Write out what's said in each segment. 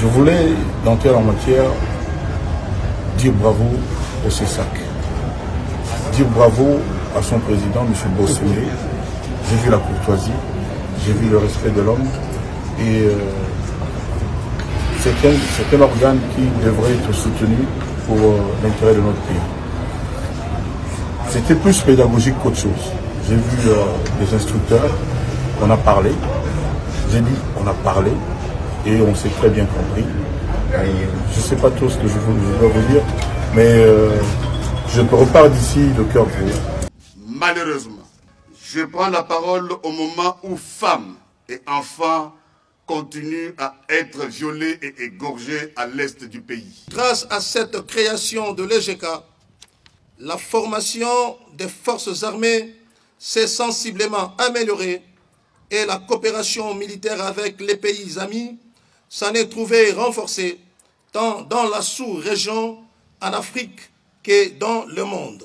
Je voulais, d'entrer en matière, dire bravo au CESAC. Dire bravo à son président, M. Bosselé. J'ai vu la courtoisie, j'ai vu le respect de l'homme. Et c'est un organe qui devrait être soutenu pour l'intérêt de notre pays. C'était plus pédagogique qu'autre chose. J'ai vu des instructeurs, on a parlé. J'ai dit, on a parlé et on s'est très bien compris. Je ne sais pas tout ce que je dois vous dire, mais je repars d'ici le cœur pur. Malheureusement, je prends la parole au moment où femmes et enfants continuent à être violés et égorgés à l'est du pays. Grâce à cette création de l'EGK, la formation des forces armées s'est sensiblement améliorée et la coopération militaire avec les pays amis s'en est trouvée renforcée tant dans la sous-région, en Afrique, que dans le monde.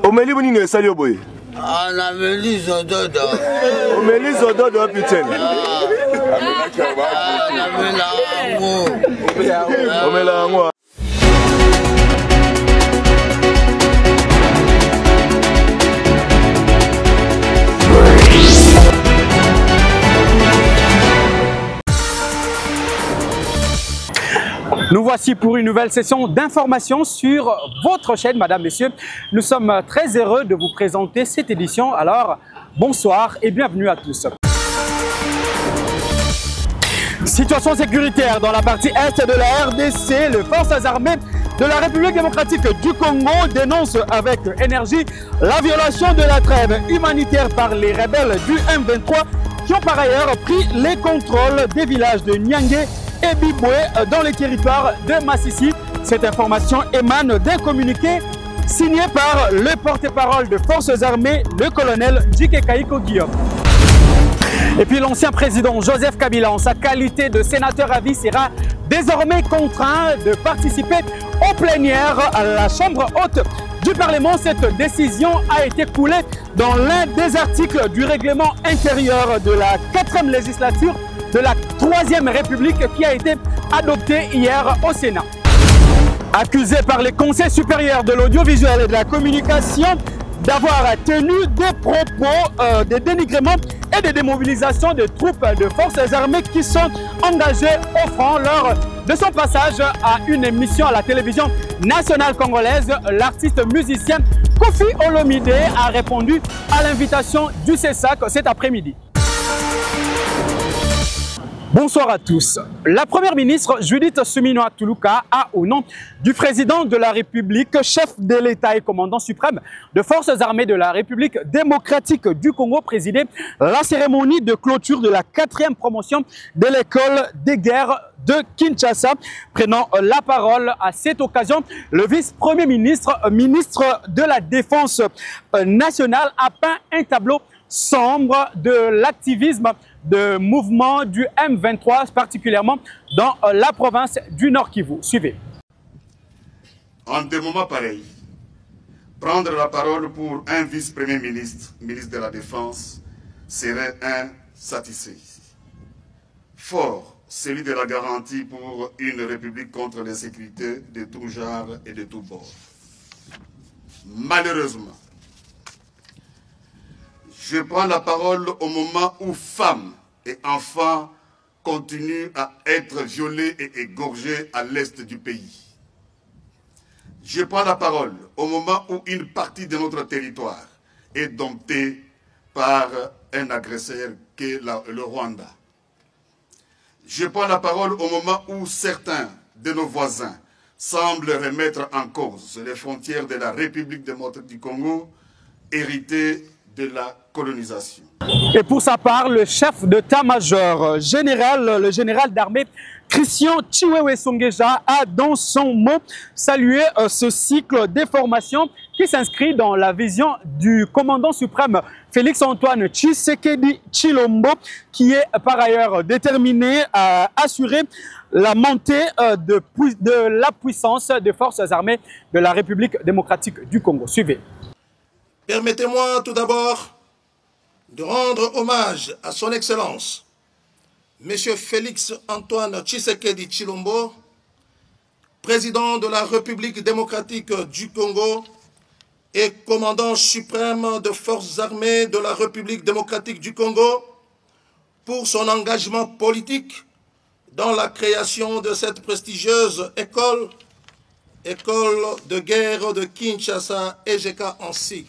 Omeli boni ne sali oboye. Ah, na meli zododo. Omeli zododo putain. Na mela ngo. Omela ngo. Nous voici pour une nouvelle session d'information sur votre chaîne, Madame, Messieurs. Nous sommes très heureux de vous présenter cette édition. Alors, bonsoir et bienvenue à tous. Situation sécuritaire dans la partie est de la RDC. Les forces armées de la République démocratique du Congo dénoncent avec énergie la violation de la trêve humanitaire par les rebelles du M23 qui ont par ailleurs pris les contrôles des villages de Nyangé et Biboué dans le territoire de Massissi. Cette information émane d'un communiqué signé par le porte-parole de forces armées, le colonel Djike Kaiko Guillaume. Et puis l'ancien président Joseph Kabila, en sa qualité de sénateur à vie, sera désormais contraint de participer aux plénières à la Chambre haute du Parlement. Cette décision a été coulée dans l'un des articles du règlement intérieur de la 4e législature de la 3e République qui a été adoptée hier au Sénat. Accusé par les conseils supérieurs de l'audiovisuel et de la communication d'avoir tenu des propos de dénigrement et de démobilisation de troupes de forces armées qui sont engagées au front lors de son passage à une émission à la télévision nationale congolaise, l'artiste musicien Kofi Olomide a répondu à l'invitation du CESAC cet après-midi. Bonsoir à tous. La première ministre Judith Suminwa Tuluka a, au nom du président de la République, chef de l'État et commandant suprême de forces armées de la République démocratique du Congo, présidé la cérémonie de clôture de la 4e promotion de l'école des guerres de Kinshasa. Prenant la parole à cette occasion, le vice-premier ministre, ministre de la Défense nationale, a peint un tableau sombre de l'activisme de mouvement du M23, particulièrement dans la province du Nord Kivu. Suivez. En des moments pareils, prendre la parole pour un vice-premier ministre, ministre de la Défense, serait insatisfait. Fort, celui de la garantie pour une république contre l'insécurité de tout genre et de tout bord. Malheureusement, je prends la parole au moment où femmes et enfants continuent à être violés et égorgés à l'est du pays. Je prends la parole au moment où une partie de notre territoire est domptée par un agresseur qu'est le Rwanda. Je prends la parole au moment où certains de nos voisins semblent remettre en cause les frontières de la République démocratique du Congo, héritées de la colonisation. Et pour sa part, le chef d'état-major général, le général d'armée Christian Chiwewe Songeja, a dans son mot salué ce cycle des formations qui s'inscrit dans la vision du commandant suprême Félix-Antoine Tshisekedi Tshilombo, qui est par ailleurs déterminé à assurer la montée de la puissance des forces armées de la République démocratique du Congo. Suivez. Permettez-moi tout d'abord de rendre hommage à son Excellence, M. Félix-Antoine Tshisekedi Tshilombo, président de la République démocratique du Congo et commandant suprême des forces armées de la République démocratique du Congo, pour son engagement politique dans la création de cette prestigieuse école de guerre de Kinshasa, EGK en sigle.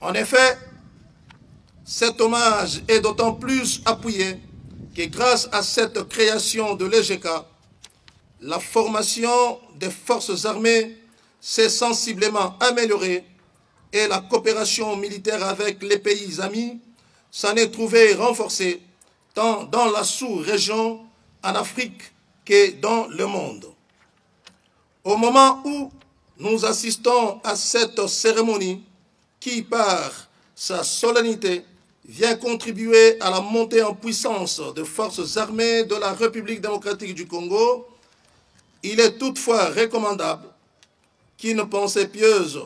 En effet, cet hommage est d'autant plus appuyé que grâce à cette création de l'EGK, la formation des forces armées s'est sensiblement améliorée et la coopération militaire avec les pays amis s'en est trouvée renforcée tant dans la sous-région, en Afrique, que dans le monde. Au moment où nous assistons à cette cérémonie qui, par sa solennité, vient contribuer à la montée en puissance des forces armées de la République démocratique du Congo, il est toutefois recommandable qu'une pensée pieuse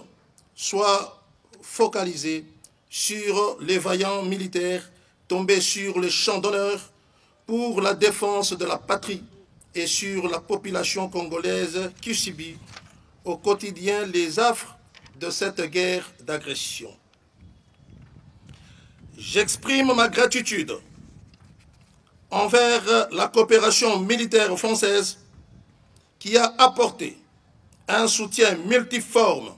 soit focalisée sur les vaillants militaires tombés sur le champ d'honneur pour la défense de la patrie et sur la population congolaise qui subit au quotidien les affres de cette guerre d'agression. J'exprime ma gratitude envers la coopération militaire française qui a apporté un soutien multiforme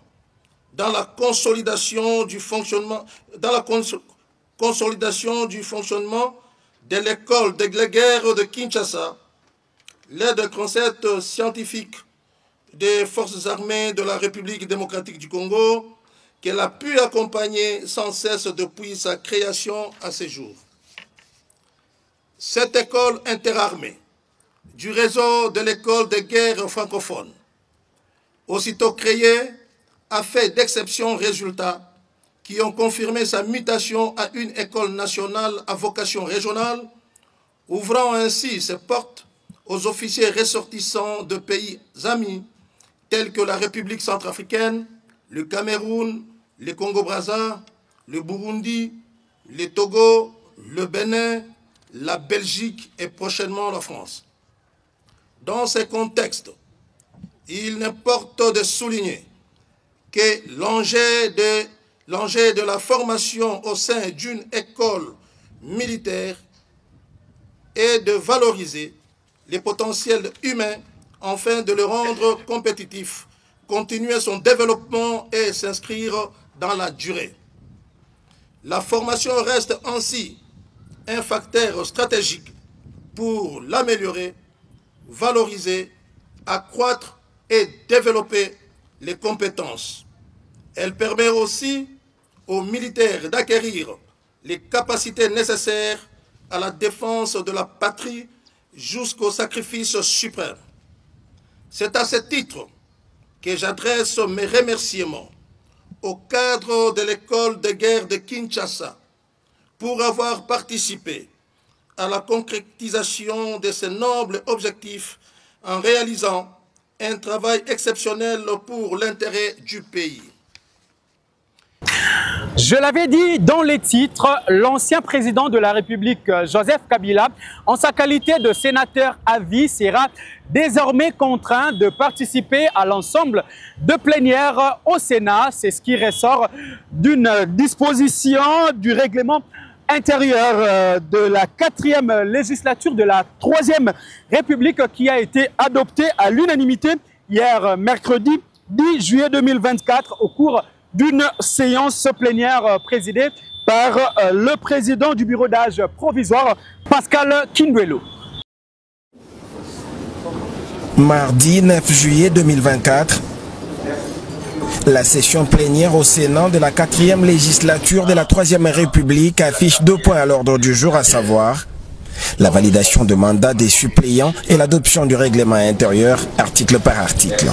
dans la consolidation du fonctionnement, de l'école de guerre de Kinshasa, l'aide concept scientifique des forces armées de la République démocratique du Congo, qu'elle a pu accompagner sans cesse depuis sa création à ce jour. Cette école interarmée du réseau de l'école de guerre francophone, aussitôt créée, a fait d'exceptionnels résultats qui ont confirmé sa mutation à une école nationale à vocation régionale, ouvrant ainsi ses portes aux officiers ressortissants de pays amis tels que la République centrafricaine, le Cameroun, le Congo-Brazza, le Burundi, le Togo, le Bénin, la Belgique et prochainement la France. Dans ces contextes, il importe de souligner que l'enjeu de la formation au sein d'une école militaire est de valoriser les potentiels humains afin de le rendre compétitif, continuer son développement et s'inscrire dans la durée. La formation reste ainsi un facteur stratégique pour l'améliorer, valoriser, accroître et développer les compétences. Elle permet aussi aux militaires d'acquérir les capacités nécessaires à la défense de la patrie jusqu'au sacrifice suprême. C'est à ce titre que j'adresse mes remerciements au cadre de l'école de guerre de Kinshasa pour avoir participé à la concrétisation de ces nobles objectifs en réalisant un travail exceptionnel pour l'intérêt du pays. Je l'avais dit dans les titres, l'ancien président de la République, Joseph Kabila, en sa qualité de sénateur à vie, sera désormais contraint de participer à l'ensemble de plénières au Sénat. C'est ce qui ressort d'une disposition du règlement intérieur de la 4e législature de la 3e République qui a été adoptée à l'unanimité hier mercredi 10 juillet 2024 au cours d'une séance plénière présidée par le président du bureau d'âge provisoire, Pascal Kindwelo. Mardi 9 juillet 2024, La session plénière au Sénat de la 4e législature de la 3e République affiche 2 points à l'ordre du jour, à savoir la validation de mandat des suppléants et l'adoption du règlement intérieur, article par article.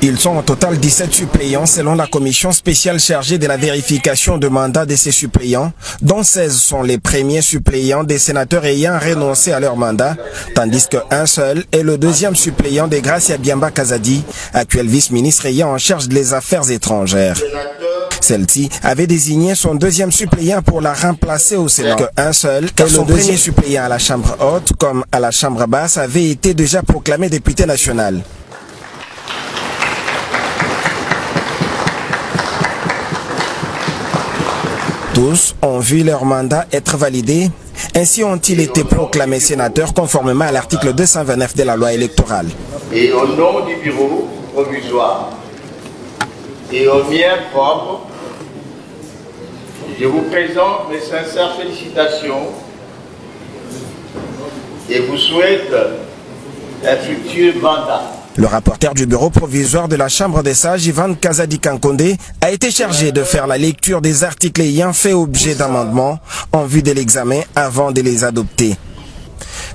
Ils sont au total 17 suppléants selon la commission spéciale chargée de la vérification de mandat de ces suppléants, dont 16 sont les premiers suppléants des sénateurs ayant renoncé à leur mandat, tandis qu'un seul est le deuxième suppléant de Gracia Biamba Kazadi, actuel vice-ministre ayant en charge des affaires étrangères. Celle-ci avait désigné son deuxième suppléant pour la remplacer au Sénat. Un seul, car son premier suppléant à la Chambre haute comme à la Chambre basse avait été déjà proclamé député national. Tous ont vu leur mandat être validé, ainsi ont-ils été proclamés sénateurs conformément à l'article 229 de la loi électorale. Et au nom du bureau provisoire et au mien propre, je vous présente mes sincères félicitations et vous souhaite un futur mandat. Le rapporteur du bureau provisoire de la Chambre des sages, Ivan Kazadi Kankonde, a été chargé de faire la lecture des articles ayant fait objet d'amendements en vue de l'examen avant de les adopter.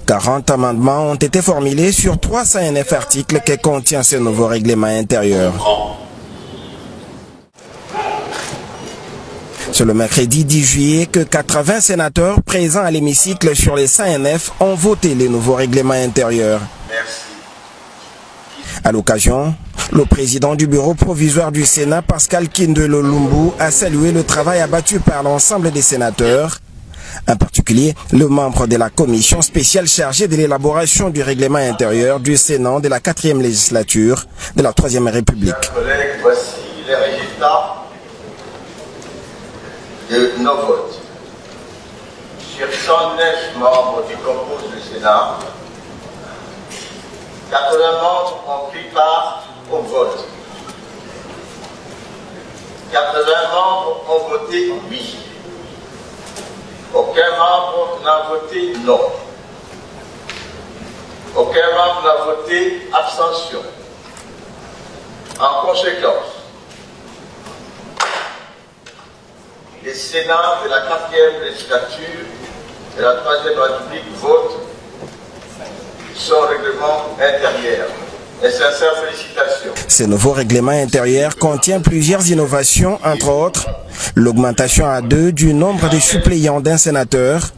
40 amendements ont été formulés sur 309 articles que contient ce nouveau règlement intérieur. C'est le mercredi 10 juillet que 80 sénateurs présents à l'hémicycle sur les 109 ont voté le nouveau règlement intérieur. Merci. À l'occasion, le président du bureau provisoire du Sénat, Pascal Kindelo Lumbu, a salué le travail abattu par l'ensemble des sénateurs, en particulier le membre de la commission spéciale chargée de l'élaboration du règlement intérieur du Sénat de la 4e législature de la 3e République. Chers collègues, voici les résultats de nos votes. Sur 109 membres qui composent le Sénat, 80 membres ont pris part au vote. 80 membres ont voté oui. Aucun membre n'a voté non. Aucun membre n'a voté abstention. En conséquence, les Sénats de la 4e législature de la 3e République votent son règlement intérieur. Et sincères félicitations. Ce nouveau règlement intérieur contient plusieurs innovations, entre autres l'augmentation à 2 du nombre de suppléants d'un sénateur.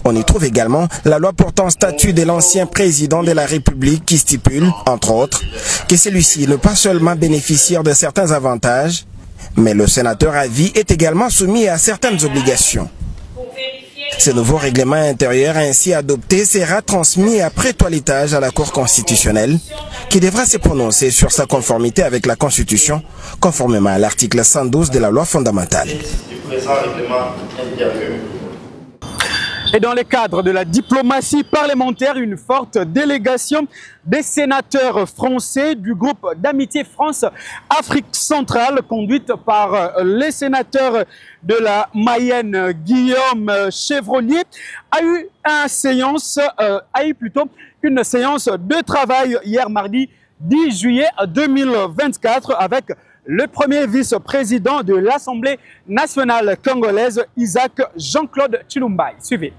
On y trouve également la loi portant statut de l'ancien président de la République qui stipule, entre autres, que celui-ci n'est pas seulement bénéficiaire de certains avantages, mais le sénateur à vie est également soumis à certaines obligations. Ce nouveau règlement intérieur ainsi adopté sera transmis après toilettage à la Cour constitutionnelle qui devra se prononcer sur sa conformité avec la Constitution conformément à l'article 112 de la loi fondamentale. Du présent règlement intérieur. Et dans le cadre de la diplomatie parlementaire, une forte délégation des sénateurs français du groupe d'amitié France-Afrique centrale, conduite par les sénateurs de la Mayenne, Guillaume Chevrollier, a eu une séance de travail hier mardi 10 juillet 2024 avec le premier vice-président de l'Assemblée nationale congolaise, Isaac Jean-Claude Tshilumba. Suivez.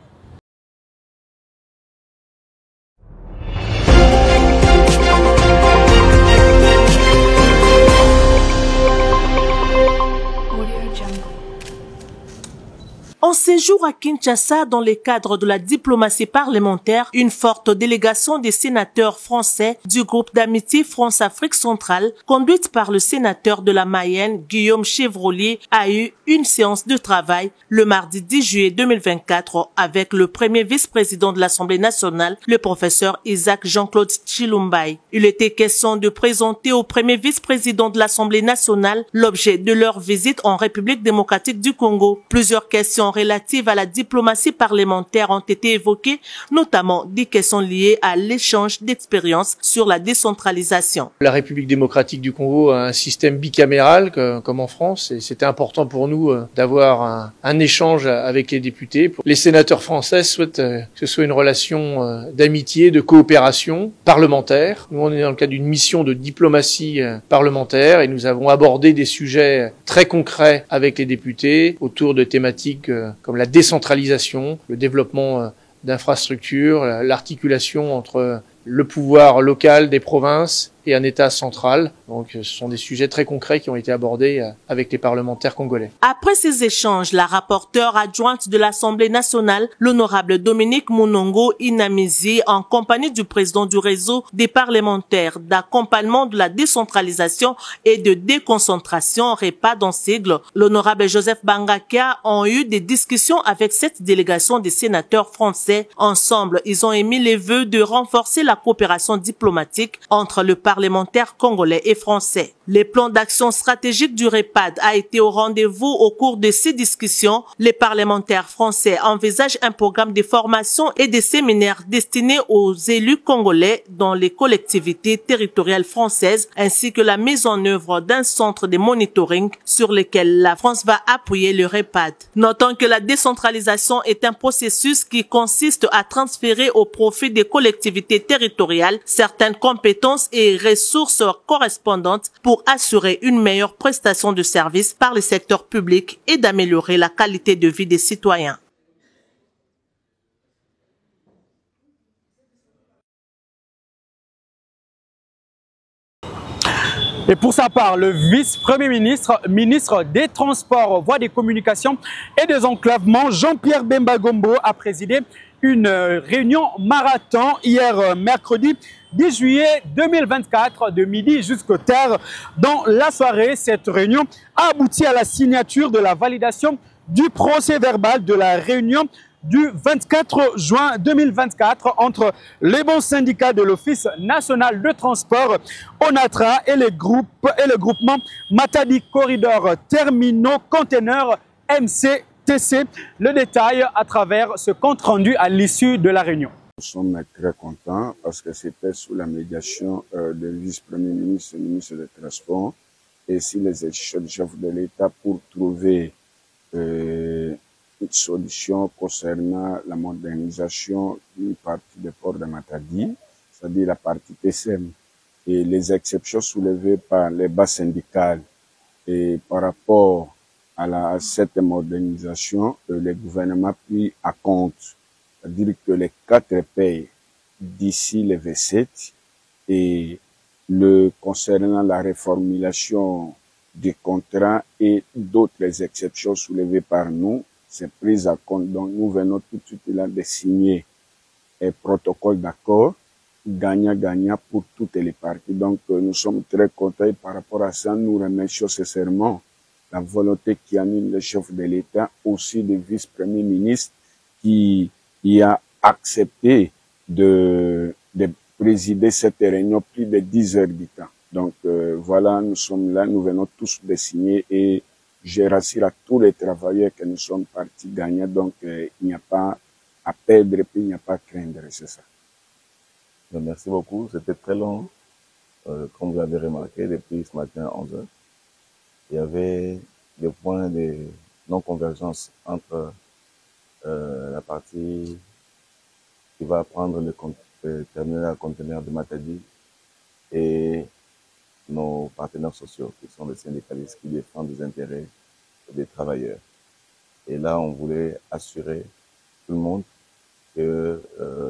En séjour à Kinshasa, dans le cadre de la diplomatie parlementaire, une forte délégation des sénateurs français du groupe d'amitié France-Afrique centrale, conduite par le sénateur de la Mayenne, Guillaume Chevrollier, a eu une séance de travail le mardi 10 juillet 2024 avec le premier vice-président de l'Assemblée nationale, le professeur Isaac Jean-Claude Tshilumba. Il était question de présenter au premier vice-président de l'Assemblée nationale l'objet de leur visite en République démocratique du Congo. Plusieurs questions relatives relatives à la diplomatie parlementaire ont été évoquées, notamment des questions liées à l'échange d'expériences sur la décentralisation. La République démocratique du Congo a un système bicaméral comme en France et c'était important pour nous d'avoir un échange avec les députés. Les sénateurs français souhaitent que ce soit une relation d'amitié, de coopération parlementaire. Nous, on est dans le cadre d'une mission de diplomatie parlementaire et nous avons abordé des sujets très concrets avec les députés autour de thématiques comme la décentralisation, le développement d'infrastructures, l'articulation entre le pouvoir local des provinces et un État central. Donc ce sont des sujets très concrets qui ont été abordés avec les parlementaires congolais. Après ces échanges, la rapporteure adjointe de l'Assemblée nationale, l'honorable Dominique Munongo Inamizi, en compagnie du président du réseau des parlementaires d'accompagnement de la décentralisation et de déconcentration, REPAD en sigle, l'honorable Joseph Bangakia, ont eu des discussions avec cette délégation des sénateurs français. Ensemble, ils ont émis les vœux de renforcer la coopération diplomatique entre le parlementaire congolais et français. Les plans d'action stratégique du REPAD a été au rendez-vous au cours de ces discussions. Les parlementaires français envisagent un programme de formation et des séminaires destinés aux élus congolais dans les collectivités territoriales françaises, ainsi que la mise en œuvre d'un centre de monitoring sur lequel la France va appuyer le REPAD. Notons que la décentralisation est un processus qui consiste à transférer au profit des collectivités territoriales certaines compétences et ressources correspondantes pour assurer une meilleure prestation de services par le secteur public et d'améliorer la qualité de vie des citoyens. Et pour sa part, le vice-premier ministre, ministre des Transports, Voies des Communications et des Enclavements, Jean-Pierre Bemba Gombo, a présidé une réunion marathon hier mercredi 10 juillet 2024 de midi jusqu'au terre. Dans la soirée, cette réunion a abouti à la signature de la validation du procès verbal de la réunion du 24 juin 2024 entre les bons syndicats de l'Office national de transport, ONATRA, et le groupement Matadi Corridor Terminaux Conteneurs MCTC. Le détail à travers ce compte rendu à l'issue de la réunion. Nous sommes très contents parce que c'était sous la médiation du vice-premier ministre et ministre des Transports et si les chefs de l'État pour trouver une solution concernant la modernisation d'une partie des ports de Matadi, c'est-à-dire la partie TCM, et les exceptions soulevées par les bas syndicales. Et par rapport à cette modernisation, le gouvernement a pris à compte, c'est-à-dire que les 4 pays d'ici les V7 et concernant la réformulation des contrats et d'autres exceptions soulevées par nous, c'est pris à compte. Donc nous venons tout de suite là de signer un protocole d'accord gagnant-gagnant pour toutes les parties. Donc nous sommes très contents et par rapport à ça, nous remercions sincèrement la volonté qui anime le chef de l'État, aussi le vice-premier ministre qui a accepté de présider cette réunion plus de 10 heures du temps. Donc voilà, nous sommes là, nous venons tous de signer et je rassure à tous les travailleurs que nous sommes partis gagnants. Donc il n'y a pas à perdre et puis il n'y a pas à craindre, c'est ça. Merci beaucoup, c'était très long, comme vous l'avez remarqué, depuis ce matin à 11 heures. Il y avait des points de non-convergence entre la partie qui va prendre le terminal à conteneurs de Matadi et nos partenaires sociaux, qui sont les syndicalistes qui défendent les intérêts des travailleurs. Et là, on voulait assurer tout le monde que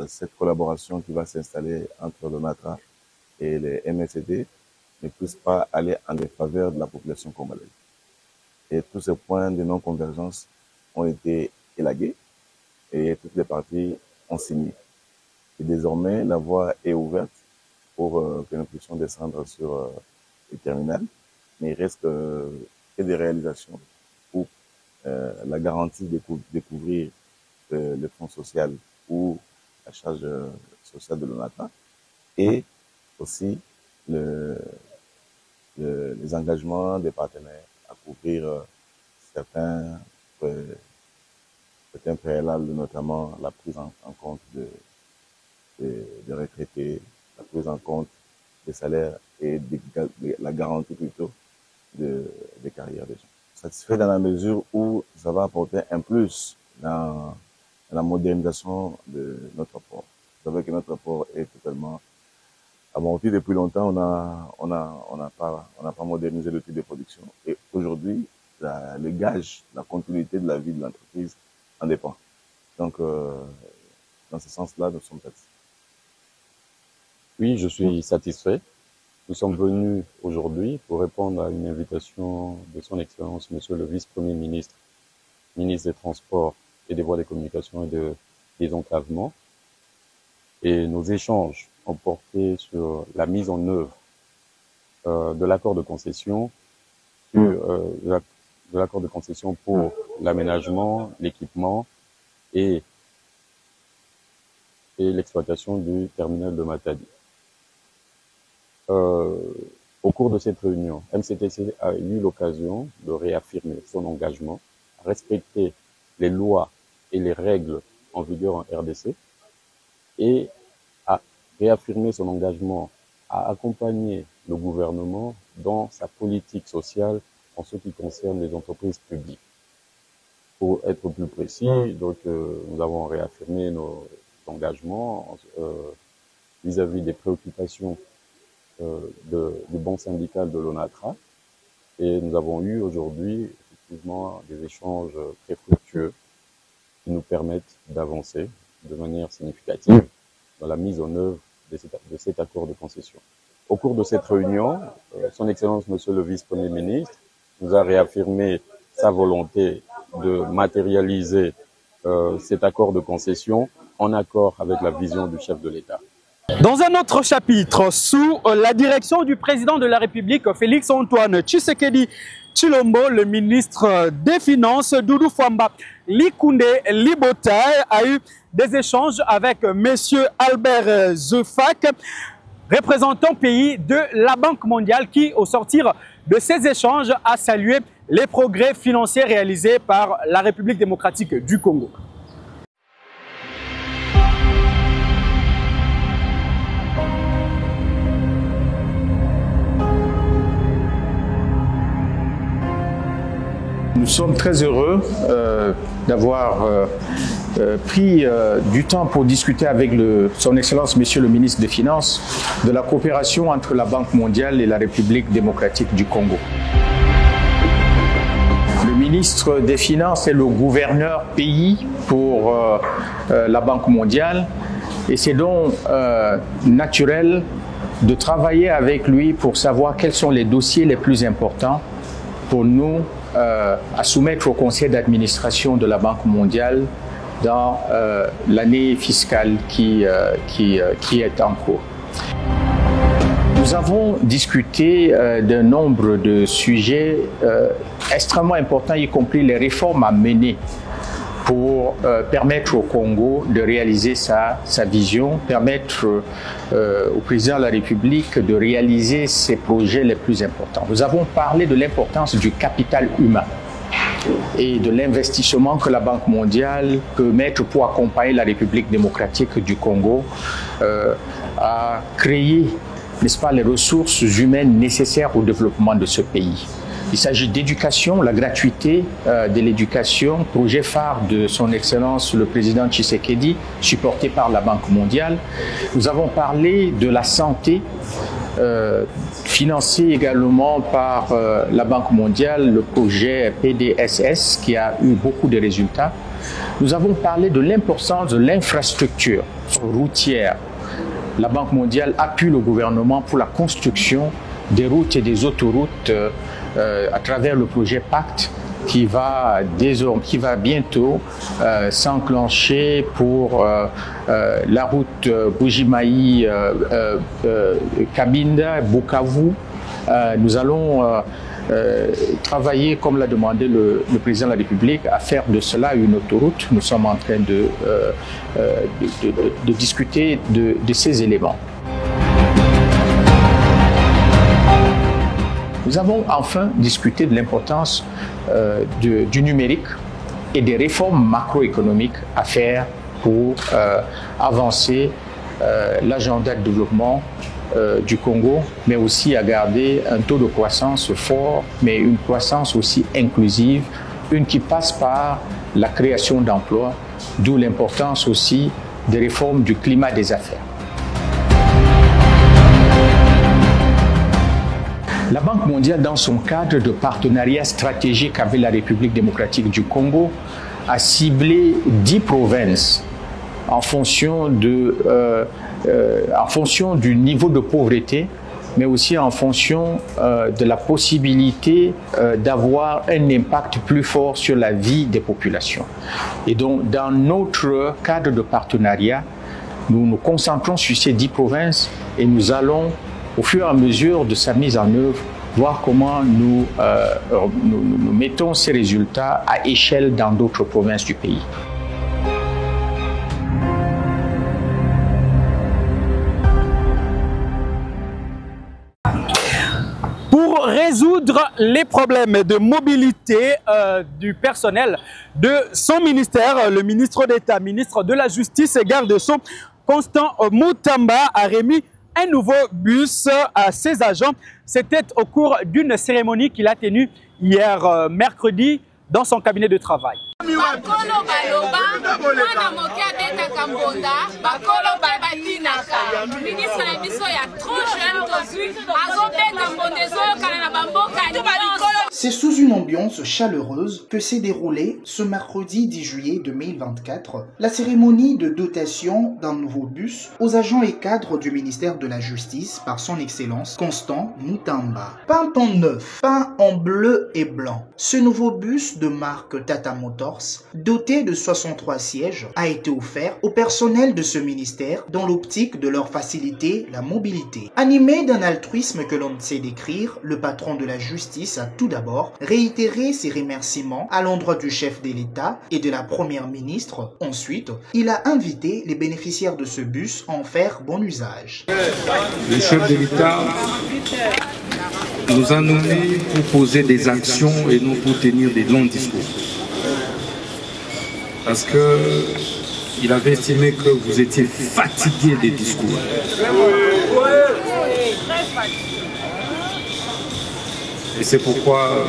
cette collaboration qui va s'installer entre le NATRA et les MSD ne puisse pas aller en défaveur de la population congolaise. Et tous ces points de non-convergence ont été élagués et toutes les parties ont signé. Et désormais, la voie est ouverte pour que nous puissions descendre sur le terminal, mais il reste que des réalisations pour la garantie de découvrir le fonds social ou la charge sociale de l'ONATRA et aussi les engagements des partenaires à couvrir certains C'est un préalable notamment à la prise en compte des retraités, la prise en compte des salaires et la garantie plutôt des carrières des gens. Satisfait dans la mesure où ça va apporter un plus dans la modernisation de notre port. Vous savez que notre port est totalement amorti depuis longtemps. On n'a pas modernisé le type de production. Et aujourd'hui, le gage, la continuité de la vie de l'entreprise en dépend. Donc, dans ce sens-là, nous sommes satisfaits. Oui, je suis satisfait. Nous sommes venus aujourd'hui pour répondre à une invitation de son Excellence, Monsieur le Vice-Premier ministre, ministre des Transports et des Voies de Communication et de désenclavement. Et nos échanges ont porté sur la mise en œuvre de l'accord de concession, de l'accord de concession pour l'aménagement, l'équipement et l'exploitation du terminal de Matadi. Au cours de cette réunion, MCTC a eu l'occasion de réaffirmer son engagement à respecter les lois et les règles en vigueur en RDC et à réaffirmer son engagement à accompagner le gouvernement dans sa politique sociale en ce qui concerne les entreprises publiques. Pour être plus précis, donc, nous avons réaffirmé nos engagements vis-à-vis des préoccupations du banc syndical de l'ONATRA, et nous avons eu aujourd'hui effectivement des échanges très fructueux qui nous permettent d'avancer de manière significative dans la mise en œuvre de cet accord de concession. Au cours de cette réunion, son Excellence Monsieur le Vice-Premier ministre nous a réaffirmé sa volonté de matérialiser cet accord de concession en accord avec la vision du chef de l'État. Dans un autre chapitre, sous la direction du président de la République, Félix-Antoine Tshisekedi Tshilombo, le ministre des Finances, Doudou Fwamba Likunde Libota, a eu des échanges avec M. Albert Zefak, représentant pays de la Banque mondiale, qui, au sortir de ces échanges, a salué les progrès financiers réalisés par la République démocratique du Congo. Nous sommes très heureux d'avoir pris du temps pour discuter avec son Excellence Monsieur le ministre des Finances de la coopération entre la Banque mondiale et la République démocratique du Congo. Le ministre des Finances est le gouverneur pays pour la Banque mondiale et c'est donc naturel de travailler avec lui pour savoir quels sont les dossiers les plus importants pour nous à soumettre au conseil d'administration de la Banque mondiale dans l'année fiscale qui est en cours. Nous avons discuté d'un nombre de sujets extrêmement importants, y compris les réformes à mener pour permettre au Congo de réaliser sa vision, permettre au président de la République de réaliser ses projets les plus importants. Nous avons parlé de l'importance du capital humain et de l'investissement que la Banque mondiale peut mettre pour accompagner la République démocratique du Congo à créer, n'est-ce pas, les ressources humaines nécessaires au développement de ce pays. Il s'agit d'éducation, la gratuité de l'éducation, projet phare de son Excellence le Président Tshisekedi, supporté par la Banque mondiale. Nous avons parlé de la santé, financé également par la Banque mondiale, le projet PDSS qui a eu beaucoup de résultats. Nous avons parlé de l'importance de l'infrastructure routière. La Banque mondiale appuie le gouvernement pour la construction des routes et des autoroutes à travers le projet Pacte qui va bientôt s'enclencher pour la route Bujimaï-Kabinda, Bukavu. Nous allons travailler, comme l'a demandé le président de la République, à faire de cela une autoroute. Nous sommes en train de discuter de ces éléments. Nous avons enfin discuté de l'importance du numérique et des réformes macroéconomiques à faire pour avancer l'agenda de développement du Congo, mais aussi à garder un taux de croissance fort, mais une croissance aussi inclusive, une qui passe par la création d'emplois, d'où l'importance aussi des réformes du climat des affaires. La Banque mondiale, dans son cadre de partenariat stratégique avec la République démocratique du Congo, a ciblé 10 provinces en fonction du niveau de pauvreté, mais aussi en fonction de la possibilité d'avoir un impact plus fort sur la vie des populations. Et donc, dans notre cadre de partenariat, nous nous concentrons sur ces 10 provinces et nous allons, au fur et à mesure de sa mise en œuvre, voir comment nous mettons ces résultats à échelle dans d'autres provinces du pays. Pour résoudre les problèmes de mobilité du personnel de son ministère, le ministre d'État, ministre de la Justice et garde des Sceaux, Constant Mutamba, a remis un nouveau bus à ses agents. C'était au cours d'une cérémonie qu'il a tenue hier mercredi dans son cabinet de travail. C'est sous une ambiance chaleureuse que s'est déroulée ce mercredi 10 juillet 2024 la cérémonie de dotation d'un nouveau bus aux agents et cadres du ministère de la Justice par son Excellence Constant Mutamba. Peint en neuf, peint en bleu et blanc, ce nouveau bus de marque Tata Motors, doté de 63 sièges, a été offert au personnel de ce ministère dans l'optique de leur faciliter la mobilité. Animé d'un altruisme que l'on ne sait décrire, le patron de la justice a tout d'abord réitéré ses remerciements à l'endroit du chef de l'État et de la première ministre. Ensuite, il a invité les bénéficiaires de ce bus à en faire bon usage. Le chef de l'État nous a nommés pour poser des actions et non pour tenir des longs discours. Parce qu'il avait estimé que vous étiez fatigué des discours. Et c'est pourquoi,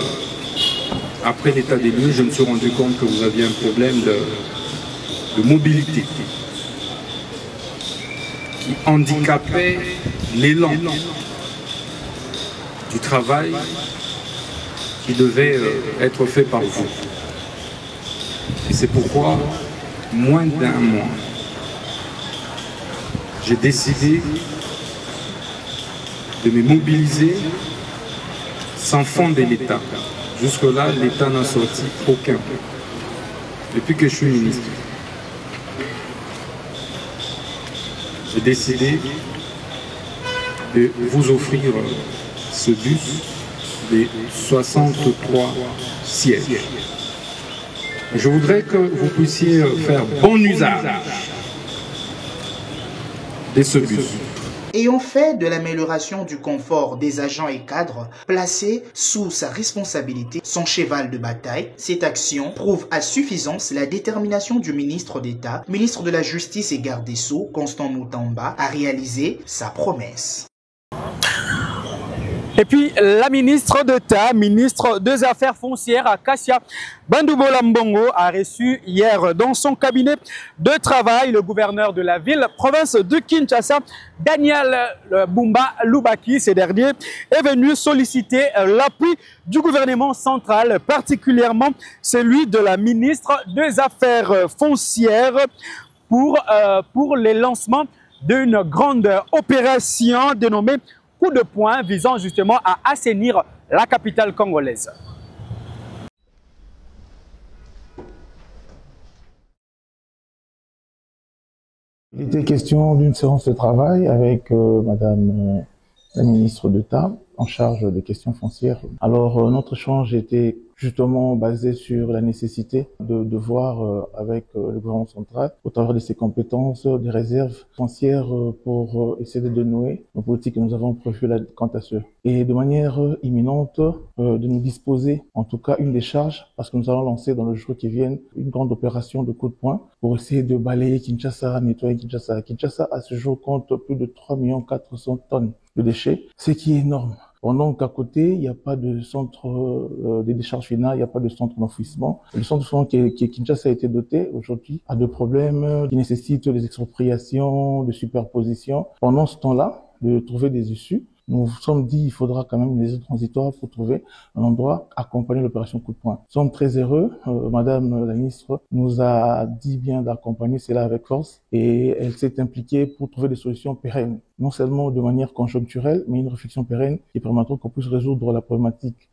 après l'état des lieux, je me suis rendu compte que vous aviez un problème de mobilité qui handicapait l'élan du travail qui devait être fait par vous. Et c'est pourquoi, moins d'un mois, j'ai décidé de me mobiliser sans fonds de l'État. Jusque-là, l'État n'a sorti aucun. Depuis que je suis ministre, j'ai décidé de vous offrir ce bus de 63 sièges. Je voudrais que vous puissiez faire bon usage de ce bus. Ayant fait de l'amélioration du confort des agents et cadres placés sous sa responsabilité son cheval de bataille, cette action prouve à suffisance la détermination du ministre d'État, ministre de la Justice et garde des Sceaux, Constant Mutamba, à réaliser sa promesse. Et puis, la ministre d'État, ministre des Affaires foncières, Kassia Bandoubola Mbongo, a reçu hier dans son cabinet de travail le gouverneur de la ville, province de Kinshasa, Daniel Bumba Lubaki. Ce dernier est venu solliciter l'appui du gouvernement central, particulièrement celui de la ministre des Affaires foncières pour le lancement d'une grande opération dénommée coup de poing visant justement à assainir la capitale congolaise. Il était question d'une séance de travail avec Madame la ministre d'État en charge des questions foncières. Alors notre échange était justement basé sur la nécessité de voir avec le gouvernement central, au travers de ses compétences, des réserves foncières pour essayer de dénouer nos politiques que nous avons prévues là quant à ce. Et de manière imminente, de nous disposer, en tout cas une des charges, parce que nous allons lancer dans le jour qui vient une grande opération de coup de poing pour essayer de balayer Kinshasa, nettoyer Kinshasa. Kinshasa, à ce jour, compte plus de 3 400 000 tonnes de déchets, ce qui est énorme. Pendant qu'à côté, il n'y a pas de centre de décharge finale, il n'y a pas de centre d'enfouissement. Le centre d'enfouissement qui Kinshasa a été doté aujourd'hui a des problèmes qui nécessitent des expropriations, de superposition. Pendant ce temps-là, de trouver des issues, nous nous sommes dit qu'il faudra quand même une maison transitoire pour trouver un endroit accompagner l'opération coup de poing. Nous sommes très heureux. Madame la ministre nous a dit bien d'accompagner cela avec force et elle s'est impliquée pour trouver des solutions pérennes. Non seulement de manière conjoncturelle, mais une réflexion pérenne qui permettra qu'on puisse résoudre la problématique.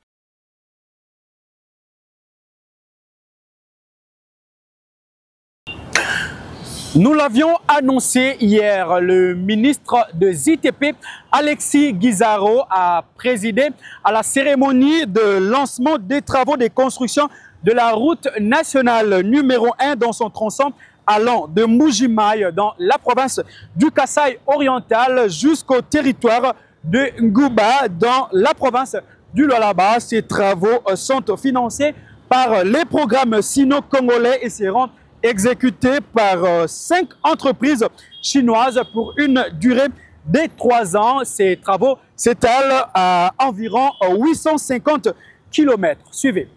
Nous l'avions annoncé hier, le ministre de ZTP, Alexis Guizarro, a présidé à la cérémonie de lancement des travaux de construction de la route nationale numéro 1 dans son tronçon allant de Mbuji-Mayi dans la province du Kasaï oriental jusqu'au territoire de Ngouba dans la province du Lualaba. Ces travaux sont financés par les programmes sino-congolais et seront exécuté par 5 entreprises chinoises pour une durée de 3 ans. Ces travaux s'étalent à environ 850 km. Suivez.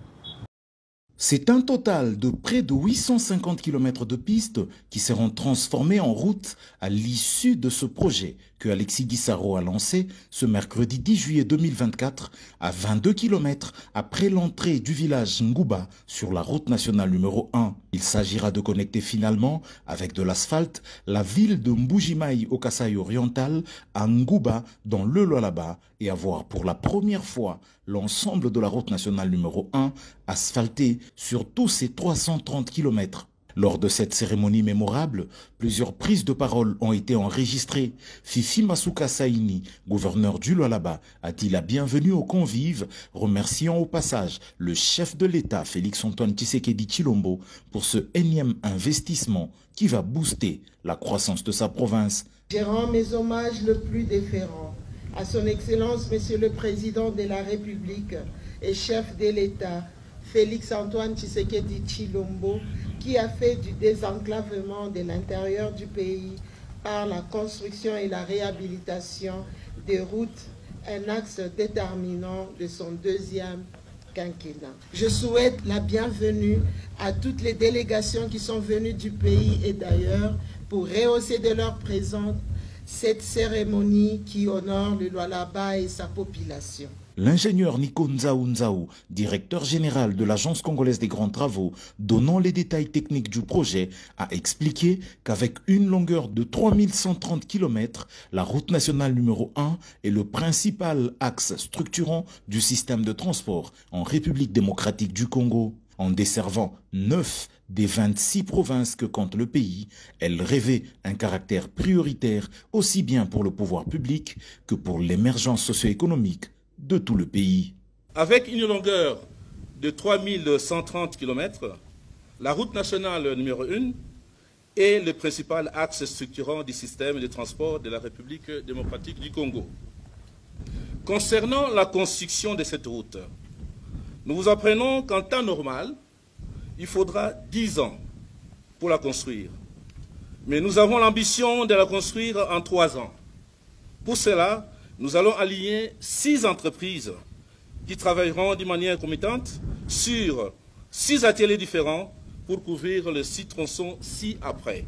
C'est un total de près de 850 km de pistes qui seront transformées en routes à l'issue de ce projet que Alexis Guizarro a lancé ce mercredi 10 juillet 2024 à 22 km après l'entrée du village Ngouba sur la route nationale numéro 1. Il s'agira de connecter finalement avec de l'asphalte la ville de Mbuji-Mayi au Kasaï oriental à Ngouba dans le Lualaba et avoir pour la première fois l'ensemble de la route nationale numéro 1 asphaltée sur tous ces 330 km. Lors de cette cérémonie mémorable, plusieurs prises de parole ont été enregistrées. Fifi Masuka Saini, gouverneur du Lualaba, a dit la bienvenue aux convives, remerciant au passage le chef de l'État, Félix-Antoine Tshisekedi Tshilombo, pour ce énième investissement qui va booster la croissance de sa province. Je rends mes hommages le plus déférents à son Excellence, Monsieur le Président de la République et chef de l'État, Félix-Antoine Tshisekedi Tshilombo, qui a fait du désenclavement de l'intérieur du pays par la construction et la réhabilitation des routes un axe déterminant de son deuxième quinquennat. Je souhaite la bienvenue à toutes les délégations qui sont venues du pays et d'ailleurs pour rehausser de leur présence cette cérémonie qui honore le Lualaba et sa population. L'ingénieur Nico Nzaou, directeur général de l'Agence congolaise des grands travaux, donnant les détails techniques du projet, a expliqué qu'avec une longueur de 3130 km, la route nationale numéro 1 est le principal axe structurant du système de transport en République démocratique du Congo. En desservant 9 des 26 provinces que compte le pays, elle revêt un caractère prioritaire aussi bien pour le pouvoir public que pour l'émergence socio-économique de tout le pays. Avec une longueur de 3130 km, la route nationale numéro 1 est le principal axe structurant du système de transport de la République démocratique du Congo. Concernant la construction de cette route, nous vous apprenons qu'en temps normal, il faudra 10 ans pour la construire. Mais nous avons l'ambition de la construire en 3 ans. Pour cela, nous allons aligner 6 entreprises qui travailleront de manière concomitante sur 6 ateliers différents pour couvrir le 6 tronçons ci-après.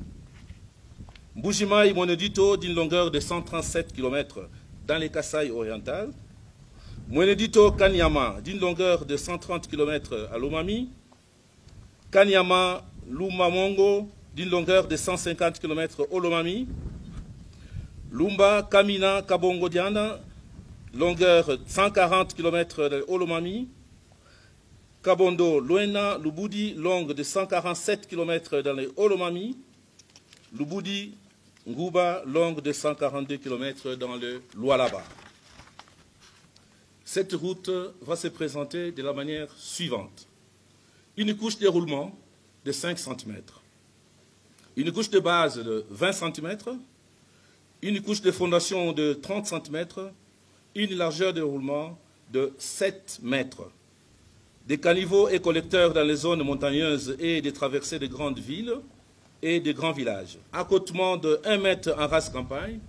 Mbuji-Mayi Mwenedito d'une longueur de 137 km dans les Kasaï oriental. Mwenedito Kanyama d'une longueur de 130 km à Lomami. Kanyama Lumamongo d'une longueur de 150 km au Lomami. Lumba Kamina Kabongo Diana, longueur 140 km au Lomami. Kabondo Luena Lubudi, longue de 147 km dans les Olomami. Lubudi Ngouba, longue de 142 km dans le Lualaba. cette route va se présenter de la manière suivante. Une couche de roulement de 5 cm, une couche de base de 20 cm, une couche de fondation de 30 cm, une largeur de roulement de 7 mètres. Des caniveaux et collecteurs dans les zones montagneuses et des traversées de grandes villes et de grands villages. Accotement de 1 mètre en race campagne,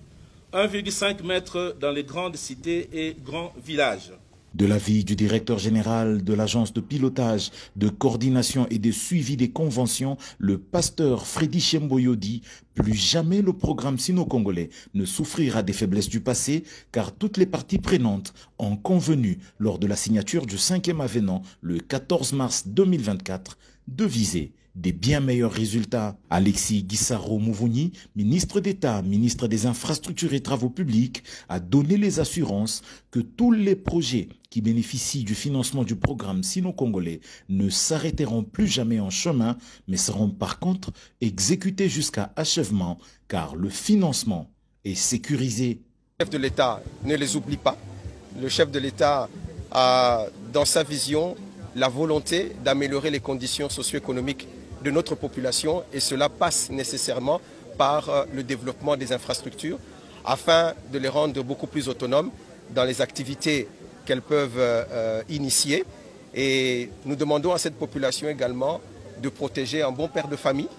1,5 mètre dans les grandes cités et grands villages. De l'avis du directeur général de l'agence de pilotage, de coordination et de suivi des conventions, le pasteur Freddy Chemboyo dit « Plus jamais le programme sino-congolais ne souffrira des faiblesses du passé car toutes les parties prenantes ont convenu lors de la signature du 5e avenant le 14 mars 2024 de viser des bien meilleurs résultats. » Alexis Gisaro Mouvouni, ministre d'État, ministre des Infrastructures et Travaux Publics, a donné les assurances que tous les projets qui bénéficient du financement du programme sino-congolais ne s'arrêteront plus jamais en chemin, mais seront par contre exécutés jusqu'à achèvement, car le financement est sécurisé. Le chef de l'État ne les oublie pas. Le chef de l'État a dans sa vision la volonté d'améliorer les conditions socio-économiques de notre population et cela passe nécessairement par le développement des infrastructures afin de les rendre beaucoup plus autonomes dans les activités qu'elles peuvent initier. Et nous demandons à cette population également de protéger un bon père de famille.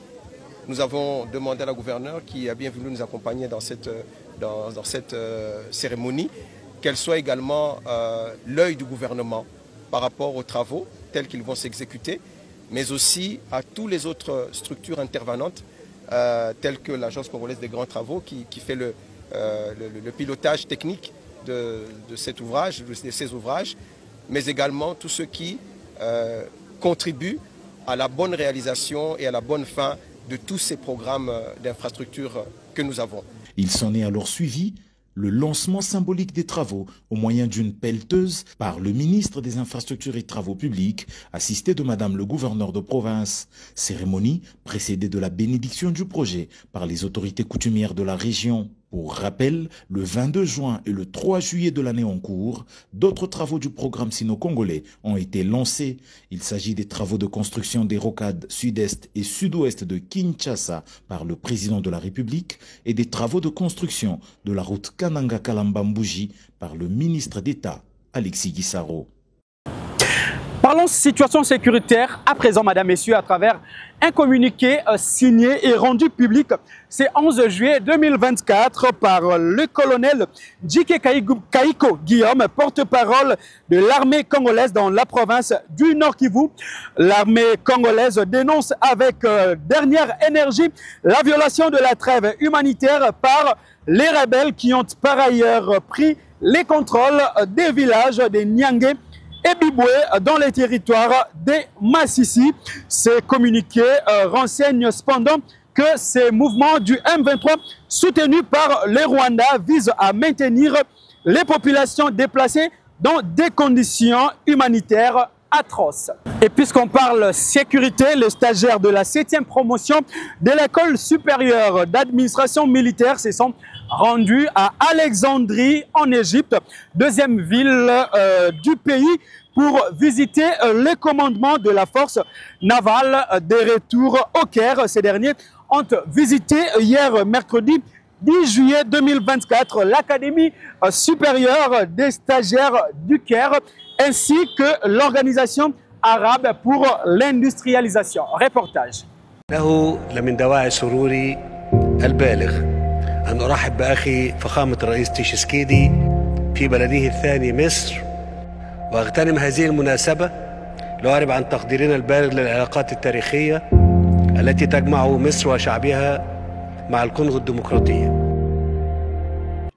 Nous avons demandé à la gouverneure qui a bien voulu nous accompagner dans cette cérémonie qu'elle soit également l'œil du gouvernement par rapport aux travaux tels qu'ils vont s'exécuter, mais aussi à toutes les autres structures intervenantes, telles que l'Agence congolaise des grands travaux qui fait le pilotage technique de cet ouvrage, de ces ouvrages, mais également tous ceux qui contribuent à la bonne réalisation et à la bonne fin de tous ces programmes d'infrastructures que nous avons. Il s'en est alors suivi le lancement symbolique des travaux au moyen d'une pelleteuse par le ministre des Infrastructures et Travaux Publics, assisté de Madame le gouverneur de province. Cérémonie précédée de la bénédiction du projet par les autorités coutumières de la région. Pour rappel, le 22 juin et le 3 juillet de l'année en cours, d'autres travaux du programme sino-congolais ont été lancés. Il s'agit des travaux de construction des rocades sud-est et sud-ouest de Kinshasa par le président de la République et des travaux de construction de la route Kananga-Kalamba-Mbouji par le ministre d'État, Alexis Gisaro. Parlons situation sécuritaire à présent, Madame, Messieurs, à travers un communiqué signé et rendu public ce 11 juillet 2024 par le colonel Djike Kaiko Guillaume, porte-parole de l'armée congolaise dans la province du Nord Kivu. L'armée congolaise dénonce avec dernière énergie la violation de la trêve humanitaire par les rebelles qui ont par ailleurs pris les contrôles des villages de Nyangé et Biboué dans les territoires des Massissi. Ces communiqués renseignent cependant que ces mouvements du M23 soutenus par les Rwandais visent à maintenir les populations déplacées dans des conditions humanitaires atroces. Et puisqu'on parle sécurité, les stagiaires de la 7e promotion de l'école supérieure d'administration militaire se sont rendus à Alexandrie en Égypte, deuxième ville du pays, pour visiter le commandement de la force navale de retour au Caire. Ces derniers ont visité hier mercredi 10 juillet 2024 l'Académie supérieure des stagiaires du Caire ainsi que l'organisation arabe pour l'industrialisation. Reportage. له لمن دواعي سروري البالغ أن أرحب بأخي فخامة الرئيس تشيسكيدي في بلده الثاني مصر وأغتنم هذه المناسبة لأعرب عن تقديرنا البالغ للعلاقات التاريخية التي تجمع مصر وشعبها مع الكونغو الديمقراطية.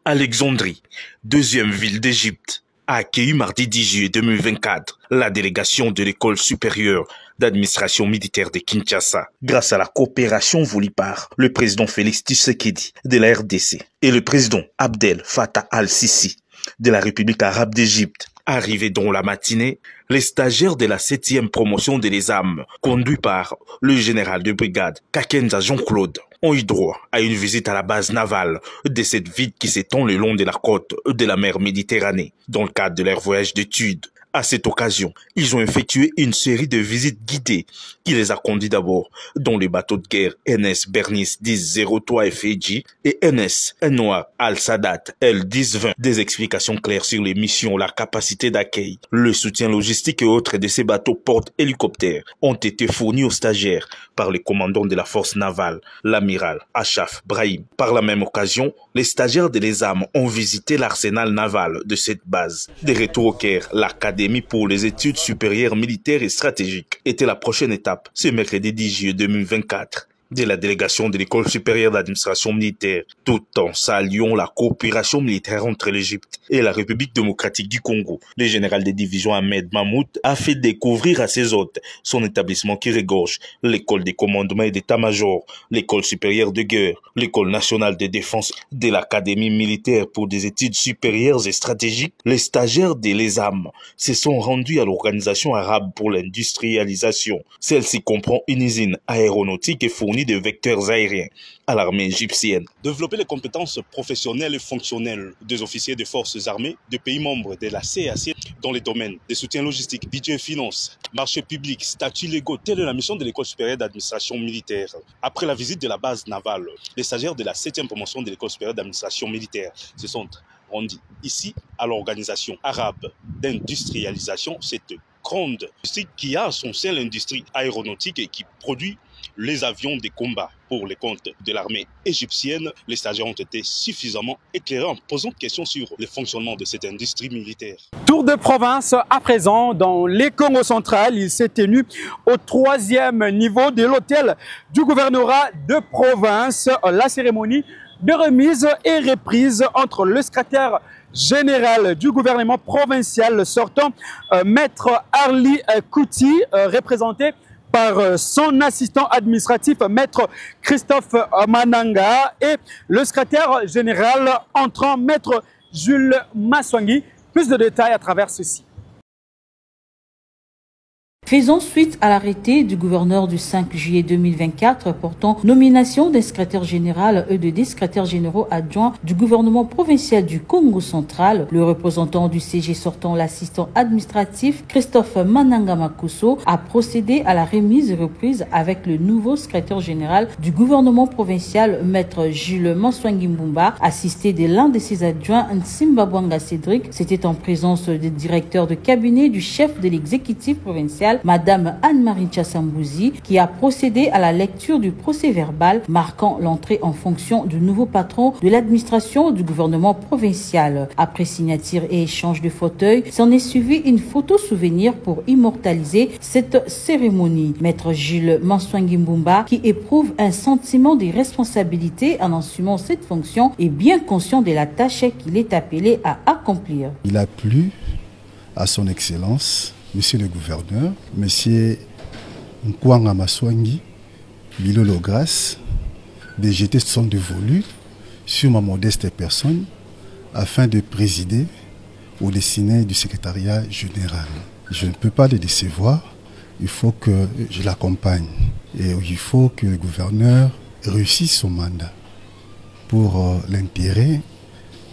Alexandrie, deuxième ville d'Égypte, a accueilli mardi 10 juillet 2024 la délégation de l'école supérieure d'administration militaire de Kinshasa, grâce à la coopération voulue par le président Félix Tshisekedi de la RDC et le président Abdel Fattah al-Sisi de la République arabe d'Égypte. Arrivés dans la matinée, les stagiaires de la 7e promotion de l'ESAM, conduits par le général de brigade Kakenza Jean-Claude, ont eu droit à une visite à la base navale de cette ville qui s'étend le long de la côte de la mer Méditerranée, dans le cadre de leur voyage d'études. À cette occasion, ils ont effectué une série de visites guidées qui les a conduits d'abord dans les bateaux de guerre NS Bernice 10-03 FJ et NS Noir Al-Sadat L-10-20. Des explications claires sur les missions, la capacité d'accueil, le soutien logistique et autres de ces bateaux porte-hélicoptères ont été fournis aux stagiaires par le commandant de la force navale, l'amiral Achaf Brahim. Par la même occasion, les stagiaires de l'ESAM ont visité l'arsenal naval de cette base. De retour au Caire, l'Académie pour les études supérieures militaires et stratégiques était la prochaine étape ce mercredi 10 juillet 2024 de la délégation de l'École supérieure d'administration militaire, tout en saluant la coopération militaire entre l'Égypte et la République démocratique du Congo. Le général de division Ahmed Mahmoud a fait découvrir à ses hôtes son établissement qui regorge l'École des commandements et d'état-major, l'École supérieure de guerre, l'École nationale de défense, de l'Académie militaire pour des études supérieures et stratégiques. Les stagiaires de l'ESAM se sont rendus à l'Organisation arabe pour l'industrialisation. Celle-ci comprend une usine aéronautique et fournit de vecteurs aériens à l'armée égyptienne. Développer les compétences professionnelles et fonctionnelles des officiers des forces armées des pays membres de la CAC dans les domaines des soutiens logistiques, budget et finances, marché public, statuts légaux, telle est la mission de l'École supérieure d'administration militaire. Après la visite de la base navale, les stagiaires de la 7e promotion de l'École supérieure d'administration militaire se sont rendus ici à l'Organisation arabe d'industrialisation, cette grande industrie qui a à son sein l'industrie aéronautique et qui produit les avions de combat pour les comptes de l'armée égyptienne. Les stagiaires ont été suffisamment éclairés en posant des questions sur le fonctionnement de cette industrie militaire. Tour de province à présent dans les Congo central. Il s'est tenu au 3e niveau de l'hôtel du gouvernorat de province. La cérémonie de remise et reprise entre le secrétaire général du gouvernement provincial sortant, Maître Arli Kouti, représenté par son assistant administratif, Maître Christophe Mananga, et le secrétaire général entrant, Maître Jules Maswangi. Plus de détails à travers ceci. Faisant suite à l'arrêté du gouverneur du 5 juillet 2024 portant nomination des secrétaires généraux et des secrétaires généraux adjoints du gouvernement provincial du Congo central, le représentant du CG sortant, l'assistant administratif Christophe Mananga Makuso, a procédé à la remise et reprise avec le nouveau secrétaire général du gouvernement provincial, Maître Jules Maswangi Mbumba, assisté de l'un de ses adjoints, Nsimba Bwanga Cédric. C'était en présence des directeurs de cabinet du chef de l'exécutif provincial, Madame Anne-Marie Tchassambouzi, qui a procédé à la lecture du procès-verbal marquant l'entrée en fonction du nouveau patron de l'administration du gouvernement provincial. Après signature et échange de fauteuils, s'en est suivi une photo souvenir pour immortaliser cette cérémonie. Maître Jules Maswangi Mbumba, qui éprouve un sentiment de responsabilité en assumant cette fonction, est bien conscient de la tâche qu'il est appelé à accomplir. Il a plu à son Excellence Monsieur le gouverneur, Monsieur Nkwanga Maswangi, Bilolo Grasse, de jeter son dévolu sur ma modeste personne afin de présider au destiné du secrétariat général. Je ne peux pas le décevoir, il faut que je l'accompagne et il faut que le gouverneur réussisse son mandat pour l'intérêt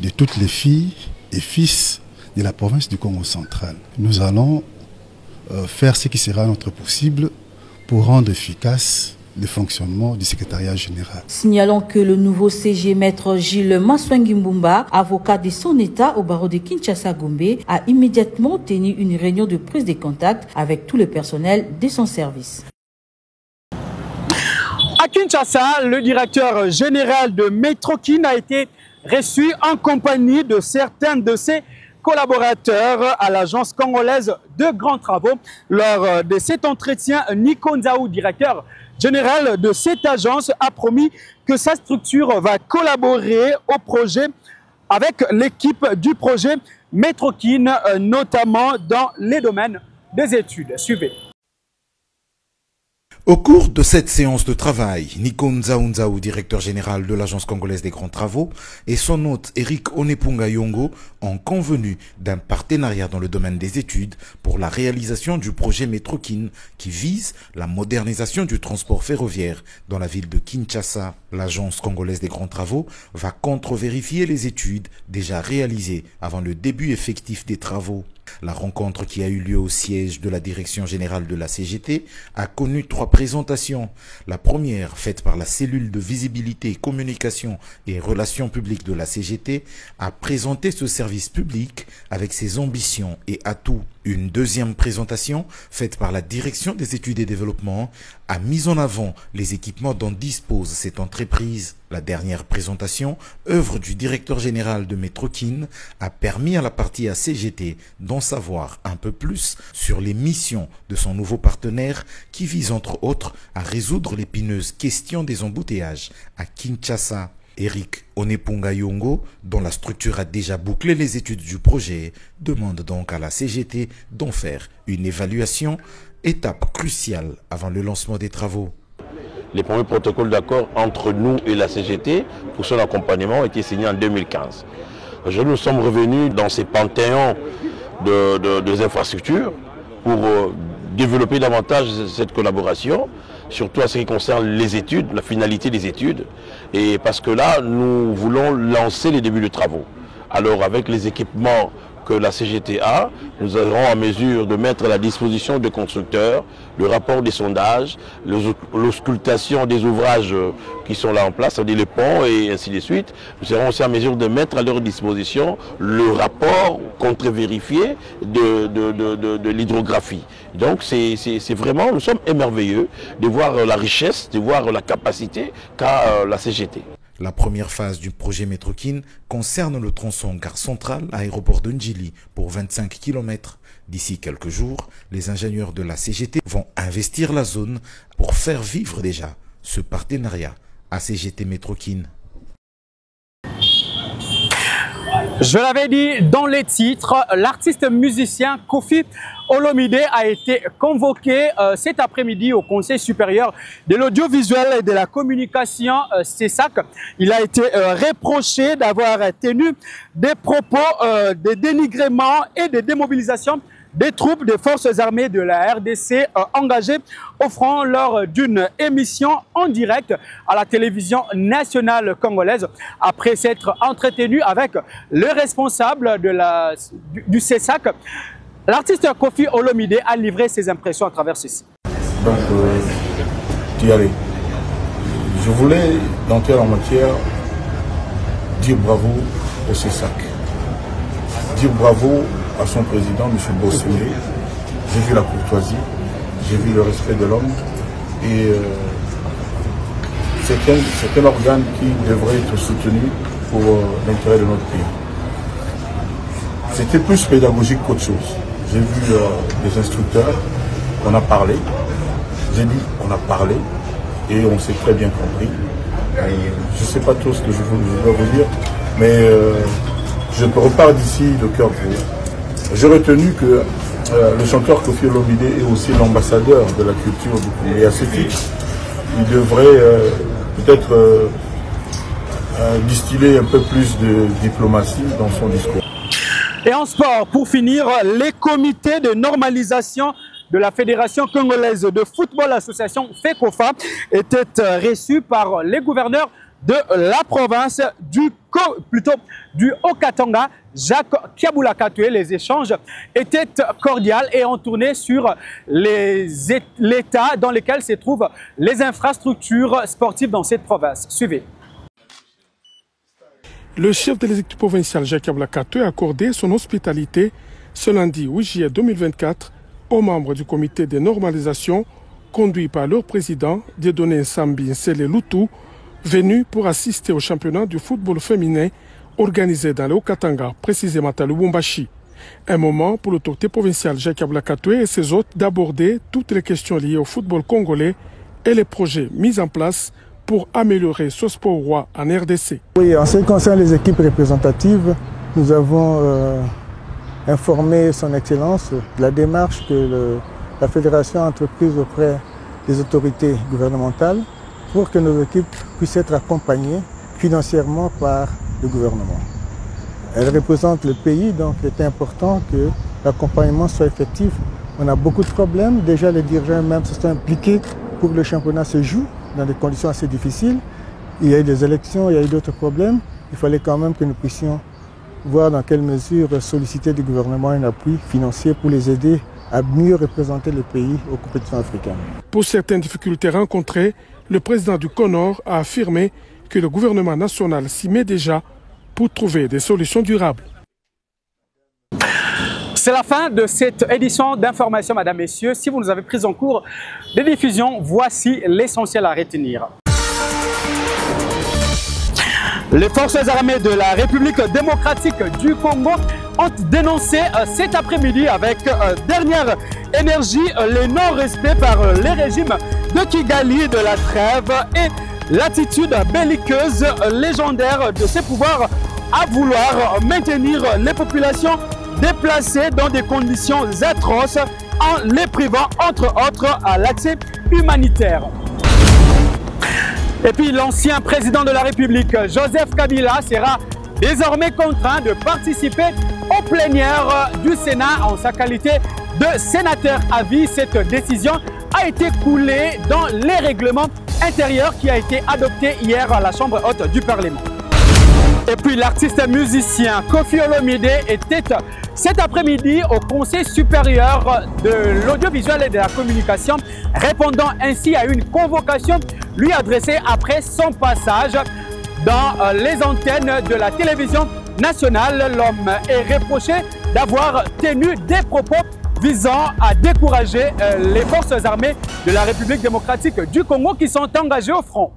de toutes les filles et fils de la province du Congo central. Nous allons faire ce qui sera notre possible pour rendre efficace le fonctionnement du secrétariat général. Signalons que le nouveau CG Maître Gilles Maswangi Mbumba, avocat de son État au barreau de Kinshasa-Gombe, a immédiatement tenu une réunion de prise de contact avec tout le personnel de son service. À Kinshasa, le directeur général de Metrokin a été reçu en compagnie de certains de ses collaborateurs à l'agence congolaise de grands travaux. Lors de cet entretien, Nico Nzaou, directeur général de cette agence, a promis que sa structure va collaborer au projet avec l'équipe du projet Metrokin, notamment dans les domaines des études. Suivez. Au cours de cette séance de travail, Nico Nzaounzaou, directeur général de l'Agence congolaise des grands travaux, et son hôte Eric Onepunga Yongo ont convenu d'un partenariat dans le domaine des études pour la réalisation du projet Métrokin qui vise la modernisation du transport ferroviaire dans la ville de Kinshasa. L'Agence congolaise des grands travaux va contre-vérifier les études déjà réalisées avant le début effectif des travaux. La rencontre qui a eu lieu au siège de la direction générale de la CGT a connu 3 présentations. La première, faite par la cellule de visibilité, communication et relations publiques de la CGT, a présenté ce service public avec ses ambitions et atouts. Une deuxième présentation, faite par la direction des études et développement, a mis en avant les équipements dont dispose cette entreprise. La dernière présentation, œuvre du directeur général de Métrokin, a permis à la partie ACGT d'en savoir un peu plus sur les missions de son nouveau partenaire qui vise entre autres à résoudre l'épineuse question des embouteillages à Kinshasa. Eric Onepunga Yongo, dont la structure a déjà bouclé les études du projet, demande donc à la CGT d'en faire une évaluation, étape cruciale avant le lancement des travaux. Les premiers protocoles d'accord entre nous et la CGT pour son accompagnement ont été signés en 2015. Aujourd'hui, nous sommes revenus dans ces panthéons des infrastructures pour développer davantage cette collaboration, surtout en ce qui concerne les études, la finalité des études, et parce que là, nous voulons lancer les débuts de travaux. Alors avec les équipements que la CGT a, nous serons en mesure de mettre à la disposition des constructeurs le rapport des sondages, l'auscultation des ouvrages qui sont là en place, c'est-à-dire les ponts et ainsi de suite. Nous serons aussi en mesure de mettre à leur disposition le rapport contre-vérifié de l'hydrographie. Donc c'est vraiment, nous sommes émerveilleux de voir la richesse, de voir la capacité qu'a la CGT. La première phase du projet Métrokin concerne le tronçon gare centrale aéroport de Ndjili pour 25 km. D'ici quelques jours, les ingénieurs de la CGT vont investir la zone pour faire vivre déjà ce partenariat à CGT Métrokin. Je l'avais dit dans les titres, l'artiste musicien Kofi Olomide a été convoqué cet après-midi au Conseil supérieur de l'audiovisuel et de la communication CESAC. Il a été reproché d'avoir tenu des propos de dénigrement et de démobilisation des troupes des forces armées de la RDC engagées au front lors d'une émission en direct à la télévision nationale congolaise. Après s'être entretenu avec le responsable du CESAC, l'artiste Kofi Olomide a livré ses impressions à travers ceci. Donc, Thierry, je voulais, d'entrer en matière, dire bravo au CESAC. Dire bravo à son président, M. Bossélé. J'ai vu la courtoisie, j'ai vu le respect de l'homme et c'est un organe qui devrait être soutenu pour l'intérêt de notre pays. C'était plus pédagogique qu'autre chose. J'ai vu des instructeurs, on a parlé, j'ai dit on a parlé et on s'est très bien compris. Je ne sais pas tout ce que je dois vous dire, mais je repars d'ici le cœur pur. J'ai retenu que le chanteur Kofi Olomide est aussi l'ambassadeur de la culture du Congo. Et à ce titre, il devrait peut-être distiller un peu plus de diplomatie dans son discours. Et en sport, pour finir, les comités de normalisation de la Fédération congolaise de football, l'association FECOFA, étaient reçus par les gouverneurs de la province du Haut-Katanga, Jacques Kiabula-Katoué. Les échanges étaient cordiaux et ont tourné sur l'état dans lequel se trouvent les infrastructures sportives dans cette province. Suivez. Le chef de l'exécutif provincial Jacques Kiabula-Katoué a accordé son hospitalité ce lundi 8 juillet 2024 aux membres du comité de normalisation conduit par leur président Dieudonné Nsambi Nsele Loutou, venu pour assister au championnat du football féminin organisé dans le Haut-Katanga, précisément à Lubumbashi. Un moment pour l'autorité provinciale Jacques Kiabula-Katoué et ses hôtes d'aborder toutes les questions liées au football congolais et les projets mis en place pour améliorer ce sport roi en RDC. Oui, en ce qui concerne les équipes représentatives, nous avons informé son Excellence de la démarche que la Fédération a entreprise auprès des autorités gouvernementales pour que nos équipes puissent être accompagnées financièrement par le gouvernement. Elles représentent le pays, donc il est important que l'accompagnement soit effectif. On a beaucoup de problèmes. Déjà, les dirigeants eux-mêmes se sont impliqués pour que le championnat se joue dans des conditions assez difficiles. Il y a eu des élections, il y a eu d'autres problèmes. Il fallait quand même que nous puissions voir dans quelle mesure solliciter du gouvernement un appui financier pour les aider à mieux représenter le pays aux compétitions africaines. Pour certaines difficultés rencontrées, le président du CONOR a affirmé que le gouvernement national s'y met déjà pour trouver des solutions durables. C'est la fin de cette édition d'information, mesdames, messieurs. Si vous nous avez pris en cours de diffusion, voici l'essentiel à retenir. Les forces armées de la République démocratique du Congo ont dénoncé cet après-midi avec dernière énergie le non-respect par les régimes de Kigali de la trêve et l'attitude belliqueuse légendaire de ces pouvoirs à vouloir maintenir les populations déplacées dans des conditions atroces en les privant entre autres à l'accès humanitaire. Et puis l'ancien président de la République, Joseph Kabila, sera désormais contraint de participer aux plénières du Sénat en sa qualité de sénateur à vie. Cette décision a été coulée dans les règlements intérieurs qui a été adopté hier à la Chambre haute du Parlement. Et puis l'artiste musicien Koffi Olomide était cet après-midi au Conseil supérieur de l'audiovisuel et de la communication, répondant ainsi à une convocation lui adressée après son passage dans les antennes de la télévision nationale. L'homme est reproché d'avoir tenu des propos visant à décourager les forces armées de la République démocratique du Congo qui sont engagées au front.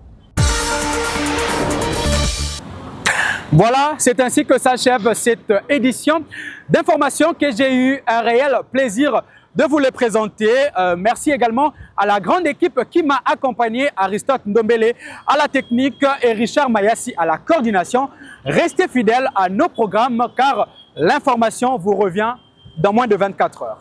Voilà, c'est ainsi que s'achève cette édition d'information que j'ai eu un réel plaisir de vous les présenter. Merci également à la grande équipe qui m'a accompagné, Aristote Ndombele à la technique et Richard Mayassi à la coordination. Restez fidèles à nos programmes car l'information vous revient dans moins de 24 heures.